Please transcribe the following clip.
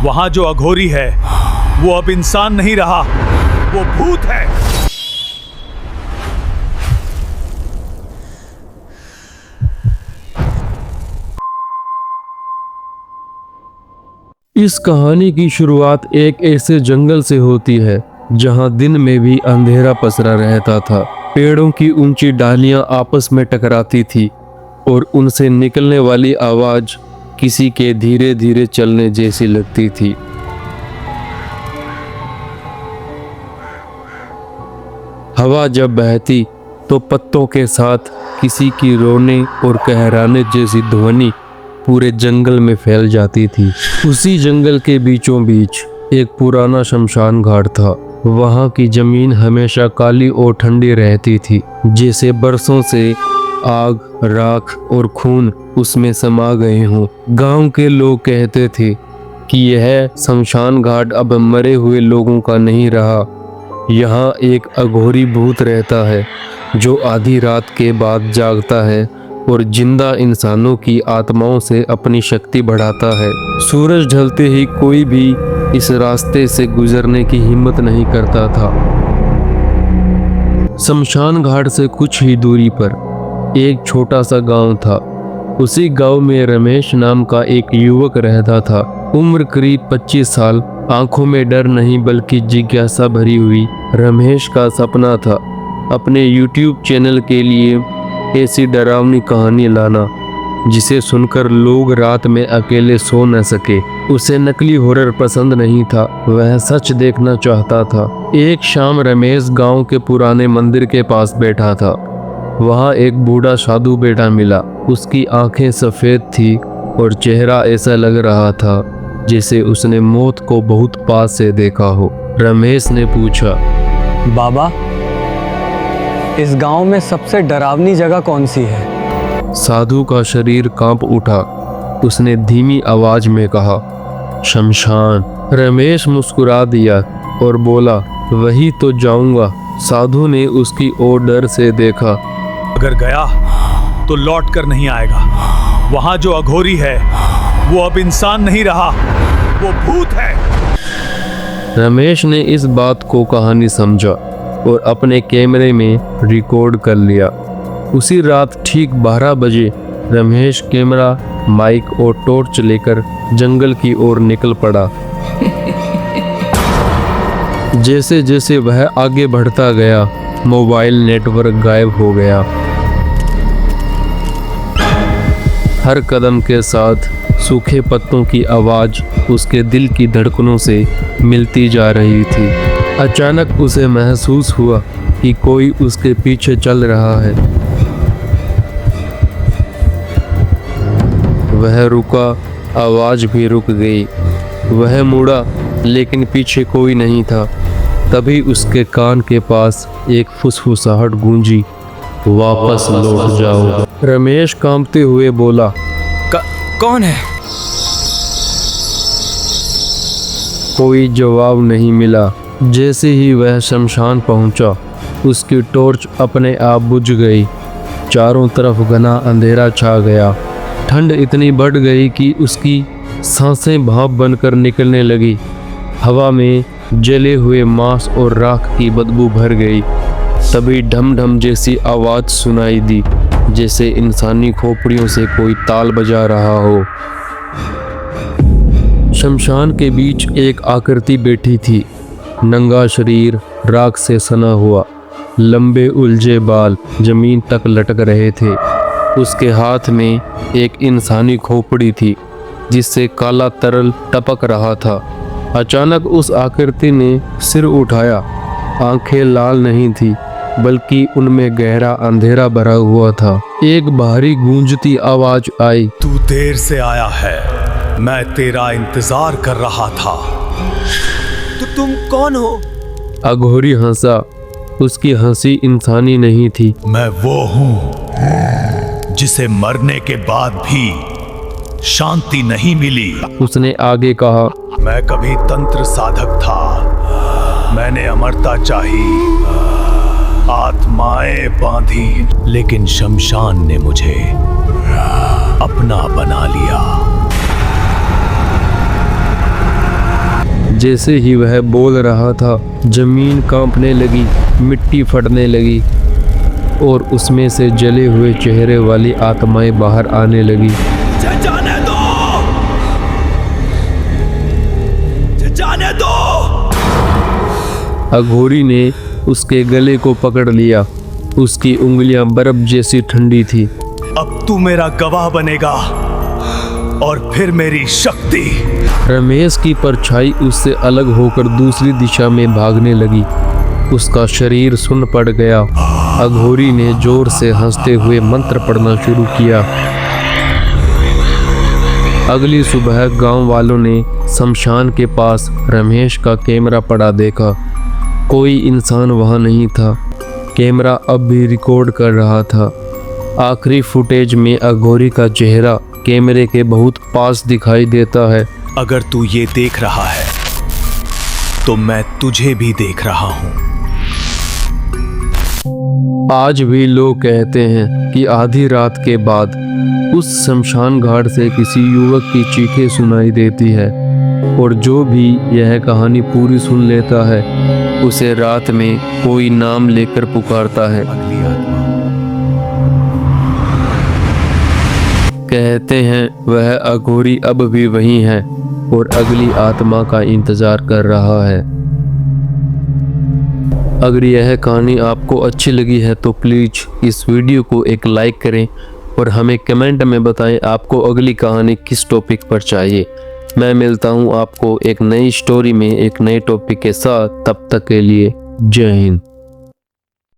वहां जो अघोरी है वो अब इंसान नहीं रहा, वो भूत है। इस कहानी की शुरुआत एक ऐसे जंगल से होती है जहां दिन में भी अंधेरा पसरा रहता था। पेड़ों की ऊंची डालियां आपस में टकराती थी और उनसे निकलने वाली आवाज किसी के धीरे धीरे चलने जैसी लगती थी। हवा जब बहती तो पत्तों के साथ किसी की रोने और कहराने जैसी ध्वनि पूरे जंगल में फैल जाती थी। उसी जंगल के बीचों बीच एक पुराना शमशान घाट था। वहाँ की जमीन हमेशा काली और ठंडी रहती थी, जैसे बरसों से आग, राख और खून उसमें समा गए हों। गांव के लोग कहते थे कि यह शमशान घाट अब मरे हुए लोगों का नहीं रहा। यहाँ एक अघोरी भूत रहता है जो आधी रात के बाद जागता है और जिंदा इंसानों की आत्माओं से अपनी शक्ति बढ़ाता है। सूरज ढलते ही कोई भी इस रास्ते से गुजरने की हिम्मत नहीं करता था। शमशान घाट से कुछ ही दूरी पर एक छोटा सा गांव था। उसी गांव में रमेश नाम का एक युवक रहता था। उम्र करीब 25 साल। आंखों में डर नहीं बल्कि जिज्ञासा भरी हुई। रमेश का सपना था अपने YouTube चैनल के लिए ऐसी डरावनी कहानी लाना जिसे सुनकर लोग रात में अकेले सो न सके। उसे नकली हॉरर पसंद नहीं था, वह सच देखना चाहता था। एक शाम रमेश गांव के पुराने मंदिर के पास बैठा था। वहां एक बूढ़ा साधु बेटा मिला। उसकी आंखें सफेद थी और चेहरा ऐसा लग रहा था जैसे उसने मौत को बहुत पास से देखा हो। रमेश ने पूछा, बाबा, इस गांव में सबसे डरावनी जगह कौन सी है? साधु का शरीर कांप उठा। उसने धीमी आवाज में कहा, शमशान। रमेश मुस्कुरा दिया और बोला, वही तो जाऊंगा। साधु ने उसकी ओर डर से देखा। अगर गया तो लौट कर नहीं आएगा। वहां जो अघोरी है वो अब इंसान नहीं रहा, वो भूत है। रमेश ने इस बात को कहानी समझा और अपने कैमरे में रिकॉर्ड कर लिया। उसी रात ठीक 12 बजे रमेश कैमरा, माइक और टॉर्च लेकर जंगल की ओर निकल पड़ा। जैसे जैसे वह आगे बढ़ता गया, मोबाइल नेटवर्क गायब हो गया। हर कदम के साथ सूखे पत्तों की आवाज उसके दिल की धड़कनों से मिलती जा रही थी। अचानक उसे महसूस हुआ कि कोई उसके पीछे चल रहा है। वह रुका, आवाज भी रुक गई। वह मुड़ा लेकिन पीछे कोई नहीं था। तभी उसके कान के पास एक फुसफुसाहट गूंजी, वापस लौट जाओ। रमेश कांपते हुए बोला, कौन है? कोई जवाब नहीं मिला। जैसे ही वह शमशान पहुंचा, उसकी टॉर्च अपने आप बुझ गई। चारों तरफ घना अंधेरा छा गया। ठंड इतनी बढ़ गई कि उसकी सांसें भाप बनकर निकलने लगी। हवा में जले हुए मांस और राख की बदबू भर गई। तभी ढम ढम जैसी आवाज सुनाई दी, जैसे इंसानी खोपड़ियों से कोई ताल बजा रहा हो। शमशान के बीच एक आकृति बैठी थी। नंगा शरीर, राख से सना हुआ, लंबे उलझे बाल जमीन तक लटक रहे थे। उसके हाथ में एक इंसानी खोपड़ी थी जिससे काला तरल टपक रहा था। अचानक उस आकृति ने सिर उठाया। आंखें लाल नहीं थी बल्कि उनमें गहरा अंधेरा भरा हुआ था। एक भारी गूंजती आवाज आई, तू देर से आया है, मैं तेरा इंतजार कर रहा था। तो तुम कौन हो? अघोरी हंसा। उसकी हंसी इंसानी नहीं थी। मैं वो हूँ जिसे मरने के बाद भी शांति नहीं मिली। उसने आगे कहा, मैं कभी तंत्र साधक था। मैंने अमरता चाही, आत्माएं बांधी, लेकिन शमशान ने मुझे अपना बना लिया। जैसे ही वह बोल रहा था जमीन कांपने लगी, मिट्टी फटने लगी और उसमें से जले हुए चेहरे वाली आत्माएं बाहर आने लगी। जाने दो, जाने दो। अघोरी ने उसके गले को पकड़ लिया। उसकी उंगलियां बर्फ जैसी ठंडी थी। अब तू मेरा गवाह बनेगा और फिर मेरी शक्ति। रमेश की परछाई उससे अलग होकर दूसरी दिशा में भागने लगी। उसका शरीर सुन्न पड़ गया। अघोरी ने जोर से हंसते हुए मंत्र पढ़ना शुरू किया। अगली सुबह गांव वालों ने शमशान के पास रमेश का कैमरा पड़ा देखा। कोई इंसान वहां नहीं था। कैमरा अब भी रिकॉर्ड कर रहा था। आखिरी फुटेज में अघोरी का चेहरा कैमरे के बहुत पास दिखाई देता है। अगर तू ये देख रहा है तो मैं तुझे भी देख रहा हूं। आज भी लोग कहते हैं कि आधी रात के बाद उस शमशान घाट से किसी युवक की चीखें सुनाई देती है और जो भी यह कहानी पूरी सुन लेता है उसे रात में कोई नाम लेकर पुकारता है। अगली आत्मा कहते हैं वह अघोरी अब भी वहीं है और अगली आत्मा का इंतजार कर रहा है। अगर यह कहानी आपको अच्छी लगी है तो प्लीज़ इस वीडियो को एक लाइक करें और हमें कमेंट में बताएं आपको अगली कहानी किस टॉपिक पर चाहिए। मैं मिलता हूं आपको एक नई स्टोरी में एक नए टॉपिक के साथ। तब तक के लिए जय हिंद।